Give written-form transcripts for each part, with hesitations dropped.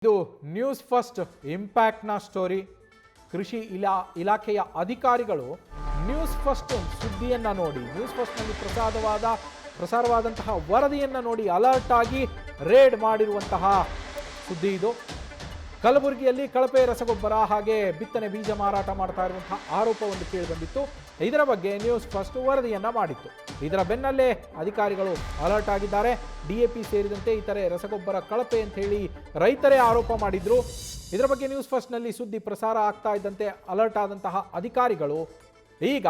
ಇದು news first ಇಂಪ್ಯಾಕ್ಟ್ನ story. ಕೃಷಿ ಇಲಾಖೆಯ ಅಧಿಕಾರಿಗಳು ನ್ಯೂಸ್ ಫಸ್ಟ್ ಸುದ್ದಿಯನ್ನು ನೋಡಿ, ನ್ಯೂಸ್ ಫಸ್ಟ್ನಲ್ಲಿ ಪ್ರಸಾರವಾದಂತಹ ವರದಿಯನ್ನು ನೋಡಿ ಅಲರ್ಟ್ ಆಗಿ ರೇಡ್ ಮಾಡಿರುವಂತಹ ಸುದ್ದಿ ಇದು. ಕಲಬುರಗಿಯಲ್ಲಿ ಕಳಪೆ ರಸಗೊಬ್ಬರ ಹಾಗೆ ಬಿತ್ತನೆ ಬೀಜ ಮಾರಾಟ ಮಾಡ್ತಾ ಇರುವಂತಹ ಆರೋಪ ಒಂದು ಕೇಳಿಬಂದಿತ್ತು. ಇದರ ಬಗ್ಗೆ ನ್ಯೂಸ್ ಫಸ್ಟ್ ವರದಿಯನ್ನ ಮಾಡಿತ್ತು. ಇದರ ಬೆನ್ನಲ್ಲೇ ಅಧಿಕಾರಿಗಳು ಅಲರ್ಟ್ ಆಗಿದ್ದಾರೆ. DAP ಸೇರಿದಂತೆ ಇತರೆ ರಸಗೊಬ್ಬರ ಕಳಪೆ ಅಂತ ಹೇಳಿ ರೈತರೇ ಆರೋಪ ಮಾಡಿದ್ರು. ಇದರ ಬಗ್ಗೆ ನ್ಯೂಸ್ ಫಸ್ಟ್ನಲ್ಲಿ ಸುದ್ದಿ ಪ್ರಸಾರ ಆಗ್ತಾ ಇದ್ದಂತೆ ಅಲರ್ಟ್ ಆದಂತಹ ಅಧಿಕಾರಿಗಳು ಈಗ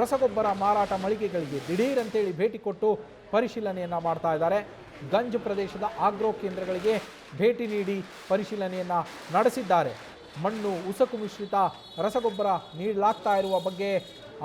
ರಸಗೊಬ್ಬರ ಮಾರಾಟ ಮಳಿಗೆಗಳಿಗೆ ದಿಢೀರ್ ಅಂತೇಳಿ ಭೇಟಿ ಕೊಟ್ಟು ಪರಿಶೀಲನೆಯನ್ನ ಮಾಡ್ತಾ ಇದ್ದಾರೆ. ಗಂಜ್ ಪ್ರದೇಶದ ಆಗ್ರೋ ಕೇಂದ್ರಗಳಿಗೆ ಭೇಟಿ ನೀಡಿ ಪರಿಶೀಲನೆಯನ್ನ ನಡೆಸಿದ್ದಾರೆ. ಮಣ್ಣು ಉಸಕು ಮಿಶ್ರಿತ ರಸಗೊಬ್ಬರ ನೀಡಲಾಗ್ತಾ ಇರುವ ಬಗ್ಗೆ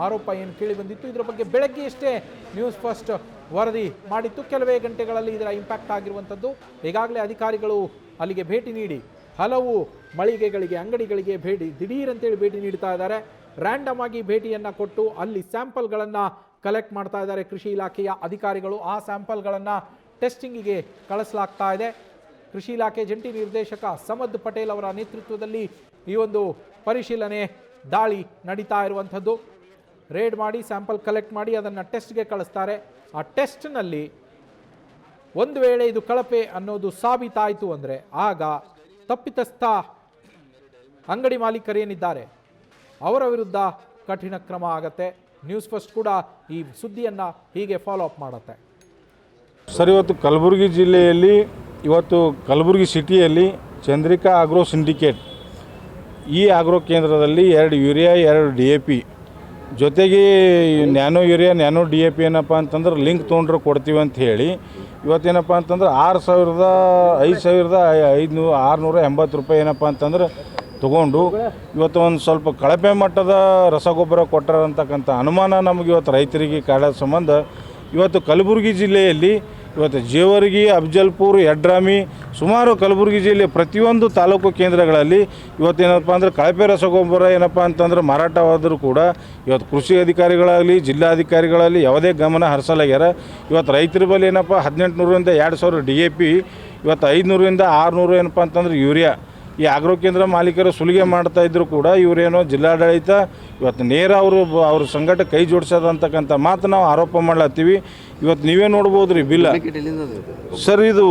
ಆರೋಪ ಏನು ಕೇಳಿ ಬಂದಿತ್ತು. ಇದರ ಬಗ್ಗೆ ಬೆಳಗ್ಗೆಯಷ್ಟೇ ನ್ಯೂಸ್ ಫಸ್ಟ್ ವರದಿ ಮಾಡಿತ್ತು. ಕೆಲವೇ ಗಂಟೆಗಳಲ್ಲಿ ಇದರ ಇಂಪ್ಯಾಕ್ಟ್ ಆಗಿರುವಂಥದ್ದು. ಈಗಾಗಲೇ ಅಧಿಕಾರಿಗಳು ಅಲ್ಲಿಗೆ ಭೇಟಿ ನೀಡಿ ಹಲವು ಮಳಿಗೆಗಳಿಗೆ ಅಂಗಡಿಗಳಿಗೆ ದಿಢೀರ್ ಅಂತೇಳಿ ಭೇಟಿ ನೀಡ್ತಾ ಇದ್ದಾರೆ. ರ್ಯಾಂಡಮ್ ಆಗಿ ಭೇಟಿಯನ್ನು ಕೊಟ್ಟು ಅಲ್ಲಿ ಸ್ಯಾಂಪಲ್ಗಳನ್ನು ಕಲೆಕ್ಟ್ ಮಾಡ್ತಾ ಇದ್ದಾರೆ ಕೃಷಿ ಇಲಾಖೆಯ ಅಧಿಕಾರಿಗಳು. ಆ ಸ್ಯಾಂಪಲ್ಗಳನ್ನು ಟೆಸ್ಟಿಂಗಿಗೆ ಕಳಿಸಲಾಗ್ತಾ ಇದೆ. ಕೃಷಿ ಇಲಾಖೆ ಜಂಟಿ ನಿರ್ದೇಶಕ ಸಮದ್ ಪಟೇಲ್ ಅವರ ನೇತೃತ್ವದಲ್ಲಿ ಈ ಒಂದು ಪರಿಶೀಲನೆ ದಾಳಿ ನಡೀತಾ ಇರುವಂಥದ್ದು. ರೇಡ್ ಮಾಡಿ ಸ್ಯಾಂಪಲ್ ಕಲೆಕ್ಟ್ ಮಾಡಿ ಅದನ್ನು ಟೆಸ್ಟ್ಗೆ ಕಳಿಸ್ತಾರೆ. ಆ ಟೆಸ್ಟ್ನಲ್ಲಿ ಒಂದು ವೇಳೆ ಇದು ಕಳಪೆ ಅನ್ನೋದು ಸಾಬೀತಾಯಿತು ಅಂದರೆ ಆಗ ತಪ್ಪಿತಸ್ಥ ಅಂಗಡಿ ಮಾಲೀಕರೇನಿದ್ದಾರೆ ಅವರ ವಿರುದ್ಧ ಕಠಿಣ ಕ್ರಮ ಆಗತ್ತೆ. ನ್ಯೂಸ್ ಫಸ್ಟ್ ಕೂಡ ಈ ಸುದ್ದಿಯನ್ನು ಹೀಗೆ ಫಾಲೋ ಅಪ್ ಮಾಡುತ್ತೆ. ಸರ್, ಇವತ್ತು ಕಲಬುರಗಿ ಜಿಲ್ಲೆಯಲ್ಲಿ ಕಲಬುರಗಿ ಸಿಟಿಯಲ್ಲಿ ಚಂದ್ರಿಕಾ ಆಗ್ರೋ ಸಿಂಡಿಕೇಟ್ ಈ ಆಗ್ರೋ ಕೇಂದ್ರದಲ್ಲಿ 2 ಯೂರಿಯಾ 2 DAP ಜೊತೆಗೆ ನ್ಯಾನೋ ಯೂರಿಯಾ ನ್ಯಾನೋ DAP ಏನಪ್ಪ ಅಂತಂದ್ರೆ ಲಿಂಕ್ ತೊಗೊಂಡ್ರೆ ಕೊಡ್ತೀವಿ ಅಂತ ಹೇಳಿ ಇವತ್ತೇನಪ್ಪ ಅಂತಂದ್ರೆ 6,680 ರೂಪಾಯಿ ಏನಪ್ಪ ಅಂತಂದ್ರೆ ತೊಗೊಂಡು ಇವತ್ತು ಒಂದು ಸ್ವಲ್ಪ ಕಳಪೆ ಮಟ್ಟದ ರಸಗೊಬ್ಬರ ಕೊಟ್ಟರಂತಕ್ಕಂಥ ಅನುಮಾನ ನಮಗೆ ಇವತ್ತು ರೈತರಿಗೆ ಕಾಡೋ ಸಂಬಂಧ ಇವತ್ತು ಕಲಬುರಗಿ ಜಿಲ್ಲೆಯಲ್ಲಿ ಇವತ್ತು ಜೇವರ್ಗಿ, ಅಫಜಲ್ಪುರ, ಯಡ್ರಾಮಿ ಸುಮಾರು ಕಲಬುರಗಿ ಜಿಲ್ಲೆ ಪ್ರತಿಯೊಂದು ತಾಲೂಕು ಕೇಂದ್ರಗಳಲ್ಲಿ ಇವತ್ತೇನಪ್ಪ ಅಂದ್ರೆ ಕಳಪೆ ರಸಗೊಬ್ಬರ ಏನಪ್ಪ ಅಂತಂದ್ರೆ ಮಾರಾಟವಾದರೂ ಕೂಡ ಇವತ್ತು ಕೃಷಿ ಅಧಿಕಾರಿಗಳಾಗಲಿ ಜಿಲ್ಲಾಧಿಕಾರಿಗಳಲ್ಲಿ ಯಾವುದೇ ಗಮನ ಹರಿಸಲಾಗ್ಯಾರ. ಇವತ್ತು ರೈತರ ಬಳಿ ಏನಪ್ಪ 1800ರಿಂದ 2000 DAP, ಇವತ್ತು 500ರಿಂದ 600 ಏನಪ್ಪ ಅಂತಂದ್ರೆ ಯೂರಿಯಾ ಈ ಆಗ್ರೋ ಕೇಂದ್ರ ಮಾಲೀಕರು ಸುಲಿಗೆ ಮಾಡ್ತಾ ಇದ್ರು ಕೂಡ ಇವರೇನೋ ಜಿಲ್ಲಾಡಳಿತ ಇವತ್ತು ನೇರ ಅವ್ರ ಸಂಘಟ ಕೈ ಜೋಡಿಸೋದಂತಕ್ಕಂಥ ಮಾತು ನಾವು ಆರೋಪ ಮಾಡ್ಲತ್ತೀವಿ. ಇವತ್ತು ನೀವೇ ನೋಡ್ಬೋದು ರೀ ಬಿಲ್ಲ ಸರ್, ಇದು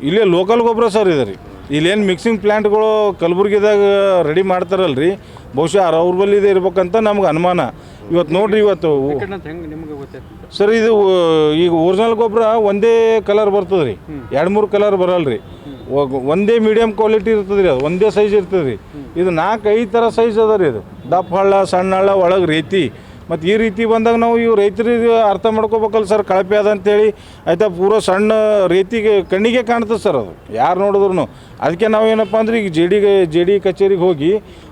ಇಲ್ಲೇ ಲೋಕಲ್ ಗೊಬ್ಬರ ಸರ್ ಇದೆ ರೀ. ಇಲ್ಲೇನು ಮಿಕ್ಸಿಂಗ್ ಪ್ಲ್ಯಾಂಟ್ಗಳು ಕಲಬುರಗಿದಾಗ ರೆಡಿ ಮಾಡ್ತಾರಲ್ರಿ, ಬಹುಶಃ ಅವ್ರ ಬಲ್ಲಿ ಇದೆ ಇರ್ಬೇಕಂತ ನಮ್ಗೆ ಅನುಮಾನ. ಇವತ್ತು ನೋಡ್ರಿ, ಇವತ್ತು ಸರ್ ಇದು ಈಗ ಒರಿಜಿನಲ್ ಗೊಬ್ಬರ ಒಂದೇ ಕಲರ್ ಬರ್ತದೆ ರೀ, 2-3 ಕಲರ್ ಬರಲ್ರಿ. ಒಂದೇ ಮೀಡಿಯಮ್ ಕ್ವಾಲಿಟಿ ಇರ್ತದೆ ರೀ, ಅದು ಒಂದೇ ಸೈಜ್ ಇರ್ತದೆ ರೀ. ಇದು 4-5 ಥರ ಸೈಜ್ ಅದ ರೀ. ಇದು ದಪ್ಪ ಹಳ್ಳ, ಸಣ್ಣ ಹಳ್ಳ, ಒಳಗೆ ರೀತಿ. ಮತ್ತು ಈ ರೀತಿ ಬಂದಾಗ ನಾವು ಇವು ರೈತರಿಗೆ ಅರ್ಥ ಮಾಡ್ಕೋಬೇಕಲ್ಲ ಸರ್, ಕಳಪೆ ಅದ ಅಂತೇಳಿ. ಆಯಿತಾ, ಪೂರ ಸಣ್ಣ ರೀತಿಗೆ ಕಣ್ಣಿಗೆ ಕಾಣ್ತದೆ ಸರ್ ಅದು ಯಾರು ನೋಡಿದ್ರು. ಅದಕ್ಕೆ ನಾವು ಏನಪ್ಪ ಅಂದ್ರೆ ಈಗ ಜೆ ಡಿ ಕಚೇರಿಗೆ ಹೋಗಿ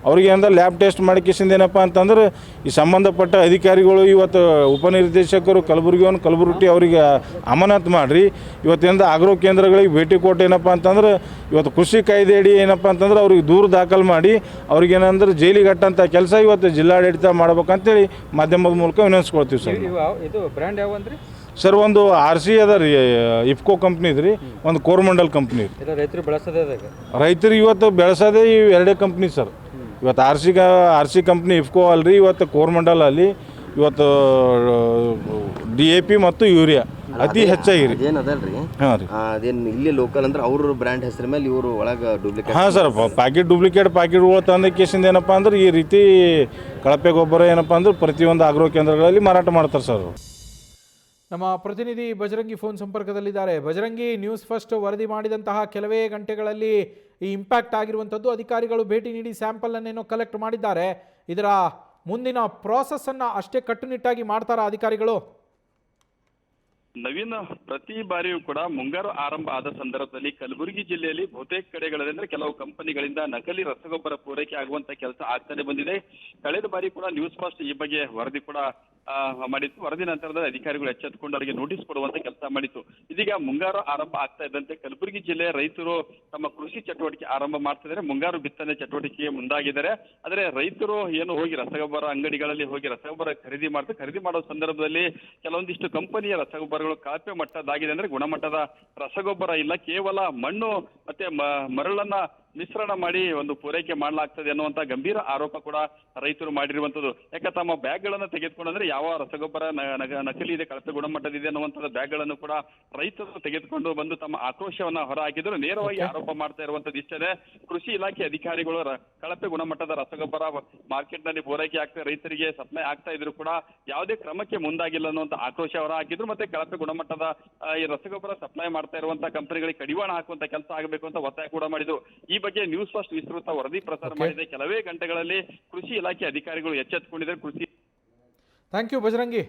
ಅವ್ರಿಗೆ ಅಂದ್ರೆ ಲ್ಯಾಬ್ ಟೆಸ್ಟ್ ಮಾಡಿಕೆಸಿಂದ ಏನಪ್ಪ ಅಂತಂದ್ರೆ ಈ ಸಂಬಂಧಪಟ್ಟ ಅಧಿಕಾರಿಗಳು ಇವತ್ತು ಉಪನಿರ್ದೇಶಕರು ಕಲಬುರಗಿ ಅವರಿಗೆ ಅಮಾನತು ಮಾಡಿರಿ ಇವತ್ತಿಂದ ಆಗ್ರೋ ಕೇಂದ್ರಗಳಿಗೆ ಭೇಟಿ ಕೊಟ್ಟು ಏನಪ್ಪ ಅಂತಂದ್ರೆ ಇವತ್ತು ಕೃಷಿ ಕಾಯ್ದೆ ಅಡಿ ಏನಪ್ಪ ಅಂತಂದ್ರೆ ಅವ್ರಿಗೆ ದೂರು ದಾಖಲು ಮಾಡಿ ಅವ್ರಿಗೇನಂದ್ರೆ ಜೈಲಿಗೆ ಅಟ್ಟಂಥ ಕೆಲಸ ಇವತ್ತು ಜಿಲ್ಲಾಡಳಿತ ಮಾಡ್ಬೇಕಂತೇಳಿ ಮಾಧ್ಯಮದ ಮೂಲಕ ವಿನಂತಿಸ್ಕೊಳ್ತೀವಿ ಸರ್. ಇದು ಬ್ರ್ಯಾಂಡ್ ಯಾವಂದ್ರಿ ಸರ್? ಒಂದು RC ಅದ ರೀ, ಇಫ್ಕೋ ಕಂಪ್ನಿ ಇದ್ರಿ, ಒಂದು ಕೋರಮಂಡಲ್ ಕಂಪ್ನಿ. ರೈತರು ಬೆಳೆಸೋದೇ ರೈತರು ಇವತ್ತು ಬೆಳೆಸೋದೇ ಇವು 2 ಕಂಪ್ನಿ ಸರ್. ಇವತ್ತು RC ಕಂಪ್ನಿ ಇಫ್ಕೋ ಅಲ್ರಿ, ಇವತ್ತು ಕೋರಮಂಡಲ್ ಅಲ್ಲಿ ಇವತ್ತು DAP ಮತ್ತು ಯೂರಿಯಾ ಅತಿ ಹೆಚ್ಚಾಗಿರಿ. ಹಾಂ ರೀ, ಅದೇನು ಇಲ್ಲಿ ಲೋಕಲ್ ಅಂದ್ರೆ ಅವ್ರ ಬ್ರ್ಯಾಂಡ್ ಹೆಸರು ಮೇಲೆ ಇವರು ಒಳಗೆ ಡೂಪ್ಲಿಕೇಟ್. ಹಾಂ ಸರ್, ಪ್ಯಾಕೆಟ್ಗಳು ತಂದ ಕೇಸಿಂದ ಏನಪ್ಪ ಅಂದ್ರೆ ಈ ರೀತಿ ಕಳಪೆ ಗೊಬ್ಬರ ಏನಪ್ಪ ಅಂದ್ರೆ ಪ್ರತಿಯೊಂದು ಆಗ್ರೋ ಕೇಂದ್ರಗಳಲ್ಲಿ ಮಾರಾಟ ಮಾಡ್ತಾರೆ ಸರ್. ನಮ್ಮ ಪ್ರತಿನಿಧಿ ಬಜರಂಗಿ ಫೋನ್ ಸಂಪರ್ಕದಲ್ಲಿದ್ದಾರೆ. ಬಜರಂಗಿ, ನ್ಯೂಸ್ ಫಸ್ಟ್ ವರದಿ ಮಾಡಿದಂತಹ ಕೆಲವೇ ಗಂಟೆಗಳಲ್ಲಿ ಈ ಇಂಪ್ಯಾಕ್ಟ್ ಆಗಿರುವಂಥದ್ದು. ಅಧಿಕಾರಿಗಳು ಭೇಟಿ ನೀಡಿ ಸ್ಯಾಂಪಲನ್ನೇನೋ ಕಲೆಕ್ಟ್ ಮಾಡಿದ್ದಾರೆ. ಇದರ ಮುಂದಿನ ಪ್ರಾಸೆಸ್ಸನ್ನು ಅಷ್ಟೇ ಕಟ್ಟುನಿಟ್ಟಾಗಿ ಮಾಡ್ತಾರಾ ಅಧಿಕಾರಿಗಳು? ನವೀನ್, ಪ್ರತಿ ಬಾರಿಯೂ ಕೂಡ ಮುಂಗಾರು ಆರಂಭ ಆದ ಸಂದರ್ಭದಲ್ಲಿ ಕಲಬುರಗಿ ಜಿಲ್ಲೆಯಲ್ಲಿ ಬಹುತೇಕ ಕಡೆಗಳಲ್ಲಿ ಕೆಲವು ಕಂಪನಿಗಳಿಂದ ನಕಲಿ ರಸಗೊಬ್ಬರ ಪೂರೈಕೆ ಆಗುವಂತ ಕೆಲಸ ಆಗ್ತಾನೆ ಬಂದಿದೆ. ಕಳೆದ ಬಾರಿ ಕೂಡ ನ್ಯೂಸ್ ಫಸ್ಟ್ ಈ ಬಗ್ಗೆ ವರದಿ ಕೂಡ ಮಾಡಿತ್ತು. ವರದಿ ನಂತರದಲ್ಲಿ ಅಧಿಕಾರಿಗಳು ಎಚ್ಚೆತ್ತುಕೊಂಡು ಅವರಿಗೆ ನೋಟಿಸ್ ಕೊಡುವಂತ ಕೆಲಸ ಮಾಡಿತ್ತು. ಇದೀಗ ಮುಂಗಾರು ಆರಂಭ ಆಗ್ತಾ ಇದ್ದಂತೆ ಕಲಬುರಗಿ ಜಿಲ್ಲೆಯ ರೈತರು ತಮ್ಮ ಕೃಷಿ ಚಟುವಟಿಕೆ ಆರಂಭ ಮಾಡ್ತಿದ್ದಾರೆ. ಮುಂಗಾರು ಬಿತ್ತನೆ ಚಟುವಟಿಕೆಗೆ ಮುಂದಾಗಿದ್ದಾರೆ. ಆದರೆ ರೈತರು ಏನು ಹೋಗಿ ರಸಗೊಬ್ಬರ ಅಂಗಡಿಗಳಲ್ಲಿ ಹೋಗಿ ರಸಗೊಬ್ಬರ ಖರೀದಿ ಮಾಡೋ ಸಂದರ್ಭದಲ್ಲಿ ಕೆಲವೊಂದಿಷ್ಟು ಕಂಪನಿಯ ರಸಗೊಬ್ಬರಗಳು ಕಳಪೆ ಮಟ್ಟದಾಗಿದೆ. ಅಂದ್ರೆ ಗುಣಮಟ್ಟದ ರಸಗೊಬ್ಬರ ಇಲ್ಲ, ಕೇವಲ ಮಣ್ಣು ಮತ್ತೆ ಮರಳನ್ನ ಮಿಶ್ರಣ ಮಾಡಿ ಒಂದು ಪೂರೈಕೆ ಮಾಡಲಾಗ್ತದೆ ಅನ್ನುವಂತ ಗಂಭೀರ ಆರೋಪ ಕೂಡ ರೈತರು ಮಾಡಿರುವಂತದ್ದು. ಯಾಕೆ ತಮ್ಮ ಬ್ಯಾಗ್ಗಳನ್ನು ತೆಗೆದುಕೊಂಡ್ರೆ ಯಾವ ರಸಗೊಬ್ಬರ ನಕಲಿ ಇದೆ, ಕಳಪೆ ಗುಣಮಟ್ಟದಿದೆ ಅನ್ನುವಂಥದ್ದು ಬ್ಯಾಗ್ಗಳನ್ನು ಕೂಡ ರೈತರು ತೆಗೆದುಕೊಂಡು ಬಂದು ತಮ್ಮ ಆಕ್ರೋಶವನ್ನ ಹೊರಹಾಕಿದ್ರು. ನೇರವಾಗಿ ಆರೋಪ ಮಾಡ್ತಾ ಇರುವಂತದ್ದು ಇಷ್ಟೇ, ಕೃಷಿ ಇಲಾಖೆ ಅಧಿಕಾರಿಗಳು ಕಳಪೆ ಗುಣಮಟ್ಟದ ರಸಗೊಬ್ಬರ ಮಾರ್ಕೆಟ್ ನಲ್ಲಿ ಪೂರೈಕೆ ಆಗ್ತಾ ರೈತರಿಗೆ ಸಪ್ಲೈ ಆಗ್ತಾ ಇದ್ರು ಕೂಡ ಯಾವುದೇ ಕ್ರಮಕ್ಕೆ ಮುಂದಾಗಿಲ್ಲ ಅನ್ನುವಂತ ಆಕ್ರೋಶ ಹೊರಹಾಕಿದ್ರು. ಮತ್ತೆ ಕಳಪೆ ಗುಣಮಟ್ಟದ ಈ ರಸಗೊಬ್ಬರ ಸಪ್ಲೈ ಮಾಡ್ತಾ ಇರುವಂತಹ ಕಂಪನಿಗಳಿಗೆ ಕಡಿವಾಣ ಹಾಕುವಂತ ಕೆಲಸ ಆಗಬೇಕು ಅಂತ ಒತ್ತಾಯ ಕೂಡ ಮಾಡಿದ್ರು. ಈ ಬಗ್ಗೆ ನ್ಯೂಸ್ ಫಸ್ಟ್ ವಿಸ್ತೃತ ವರದಿ ಪ್ರಸಾರ ಮಾಡಿದೆ. ಕೆಲವೇ ಗಂಟೆಗಳಲ್ಲಿ ಕೃಷಿ ಇಲಾಖೆ ಅಧಿಕಾರಿಗಳು ಎಚ್ಚೆತ್ತುಕೊಂಡಿದ್ದಾರೆ. Thank you Bajrangi.